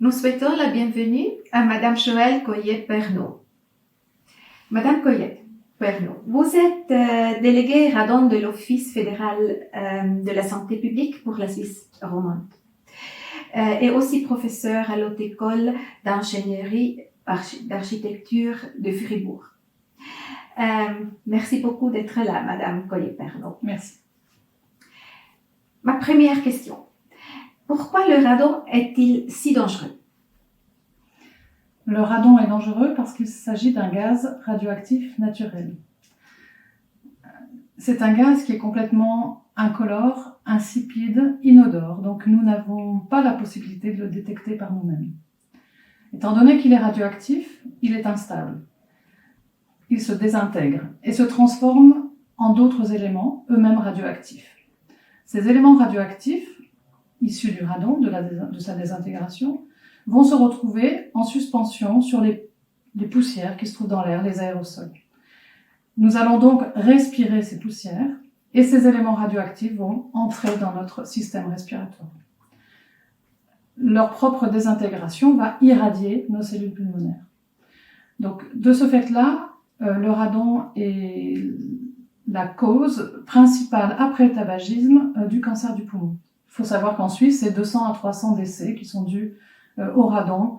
Nous souhaitons la bienvenue à Madame Joëlle Coyette-Pernaut. Madame Coyette-Pernaut, vous êtes déléguée radon de l'Office fédéral de la santé publique pour la Suisse romande et aussi professeure à l'Haute École d'ingénierie d'architecture de Fribourg. Merci beaucoup d'être là, Madame Coyette-Pernaut. Merci. Ma première question. Pourquoi le radon est-il si dangereux? Le radon est dangereux parce qu'il s'agit d'un gaz radioactif naturel. C'est un gaz qui est complètement incolore, insipide, inodore, donc nous n'avons pas la possibilité de le détecter par nous-mêmes. Étant donné qu'il est radioactif, il est instable. Il se désintègre et se transforme en d'autres éléments, eux-mêmes radioactifs. Ces éléments radioactifs, issus du radon, de sa désintégration, vont se retrouver en suspension sur les poussières qui se trouvent dans l'air, les aérosols. Nous allons donc respirer ces poussières et ces éléments radioactifs vont entrer dans notre système respiratoire. Leur propre désintégration va irradier nos cellules pulmonaires. Donc, de ce fait-là, le radon est la cause principale après le tabagisme du cancer du poumon. Il faut savoir qu'en Suisse, c'est 200 à 300 décès qui sont dus au radon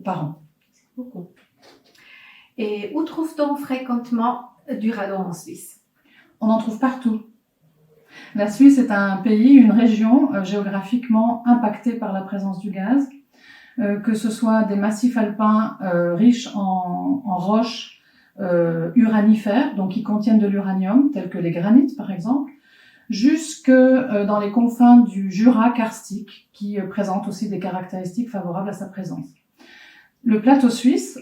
par an. C'est beaucoup. Et où trouve-t-on fréquemment du radon en Suisse? On en trouve partout. La Suisse est un pays, une région géographiquement impactée par la présence du gaz, que ce soit des massifs alpins riches en roches uranifères, donc qui contiennent de l'uranium, tels que les granites par exemple, jusque dans les confins du Jura karstique, qui présente aussi des caractéristiques favorables à sa présence. Le plateau suisse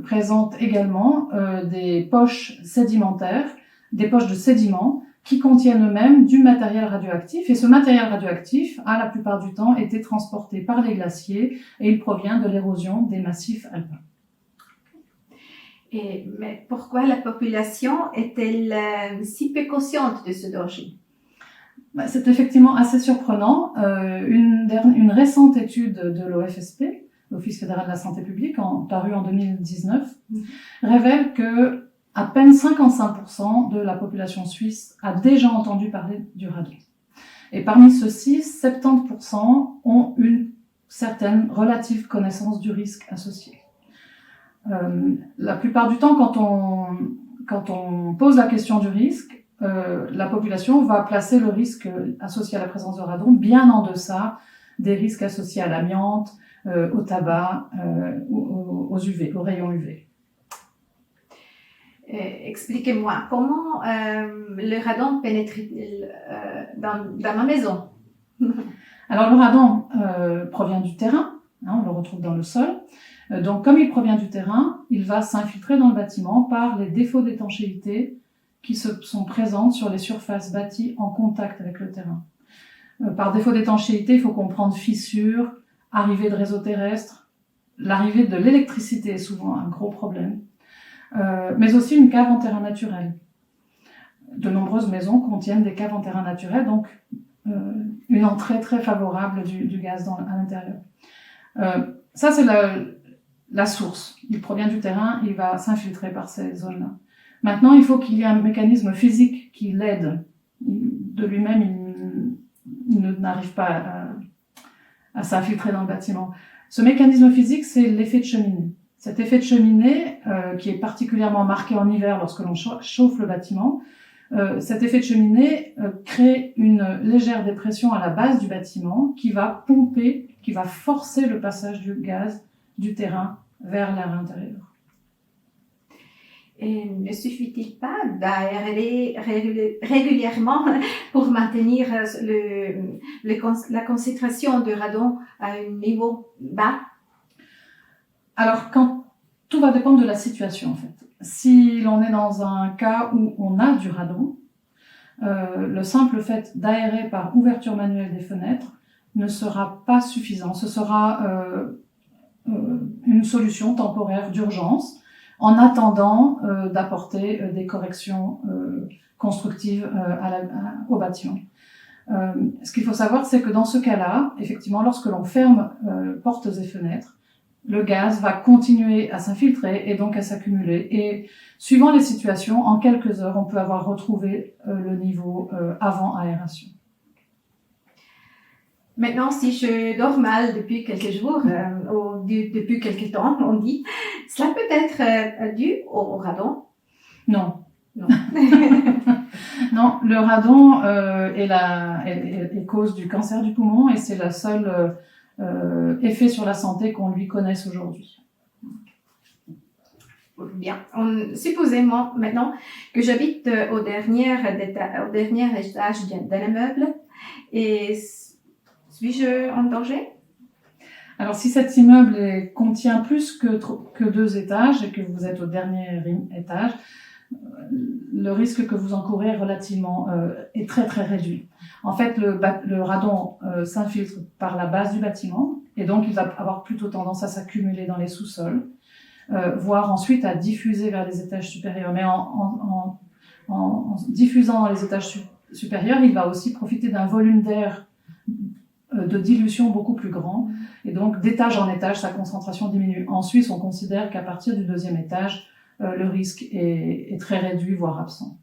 présente également des poches sédimentaires, des poches de sédiments, qui contiennent eux-mêmes du matériel radioactif, et ce matériel radioactif a la plupart du temps été transporté par les glaciers, et il provient de l'érosion des massifs alpins. Mais pourquoi la population est-elle si peu consciente de ce danger? C'est effectivement assez surprenant. Une récente étude de l'OFSP, l'Office fédéral de la santé publique, parue en 2019, révèle que à peine 55% de la population suisse a déjà entendu parler du radon. Et parmi ceux-ci, 70% ont une certaine relative connaissance du risque associé. La plupart du temps, quand on pose la question du risque, la population va placer le risque associé à la présence de radon bien en deçà des risques associés à l'amiante, au tabac, aux UV, aux rayons UV. Expliquez-moi, comment le radon pénètre-t-il dans ma maison? Alors le radon provient du terrain, on le retrouve dans le sol. Donc comme il provient du terrain, il va s'infiltrer dans le bâtiment par les défauts d'étanchéité qui sont présents sur les surfaces bâties en contact avec le terrain. Par défaut d'étanchéité, il faut comprendre fissures, arrivée de réseaux terrestres, l'arrivée de l'électricité est souvent un gros problème, mais aussi une cave en terrain naturel. De nombreuses maisons contiennent des caves en terrain naturel, donc une entrée très favorable du gaz à l'intérieur. Ça, c'est la source. Il provient du terrain, il va s'infiltrer par ces zones-là. Maintenant, il faut qu'il y ait un mécanisme physique qui l'aide. De lui-même, il n'arrive pas à s'infiltrer dans le bâtiment. Ce mécanisme physique, c'est l'effet de cheminée. Cet effet de cheminée, qui est particulièrement marqué en hiver lorsque l'on chauffe le bâtiment, cet effet de cheminée crée une légère dépression à la base du bâtiment qui va pomper, qui va forcer le passage du gaz du terrain vers l'air intérieur. Et ne suffit-il pas d'aérer régulièrement pour maintenir la concentration de radon à un niveau bas? Alors, tout va dépendre de la situation, en fait. Si l'on est dans un cas où on a du radon, le simple fait d'aérer par ouverture manuelle des fenêtres ne sera pas suffisant. Ce sera une solution temporaire d'urgence en attendant d'apporter des corrections constructives au bâtiment. Ce qu'il faut savoir, c'est que dans ce cas-là, effectivement, lorsque l'on ferme portes et fenêtres, le gaz va continuer à s'infiltrer et donc à s'accumuler. Et suivant les situations, en quelques heures, on peut avoir retrouvé le niveau avant aération. Maintenant, si je dors mal depuis quelques jours ou depuis quelques temps, on dit, cela peut être dû au radon? Non. Non. Non, le radon est cause du cancer du poumon et c'est le seul effet sur la santé qu'on lui connaisse aujourd'hui. Bien. Supposément maintenant que j'habite au dernier étage d'un immeuble et suis-je en danger? Alors, si cet immeuble contient plus que 2 étages et que vous êtes au dernier étage, le risque que vous encourez est très très réduit. En fait, le radon s'infiltre par la base du bâtiment et donc il va avoir plutôt tendance à s'accumuler dans les sous-sols, voire ensuite à diffuser vers les étages supérieurs. Mais en diffusant dans les étages supérieurs, il va aussi profiter d'un volume d'air de dilution beaucoup plus grand. Et donc, d'étage en étage, sa concentration diminue. En Suisse, on considère qu'à partir du 2e étage, le risque est très réduit, voire absent.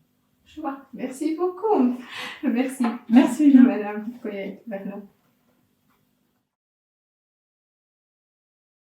Je vois. Merci beaucoup. Merci. Merci. Madame Coyet-Vernon.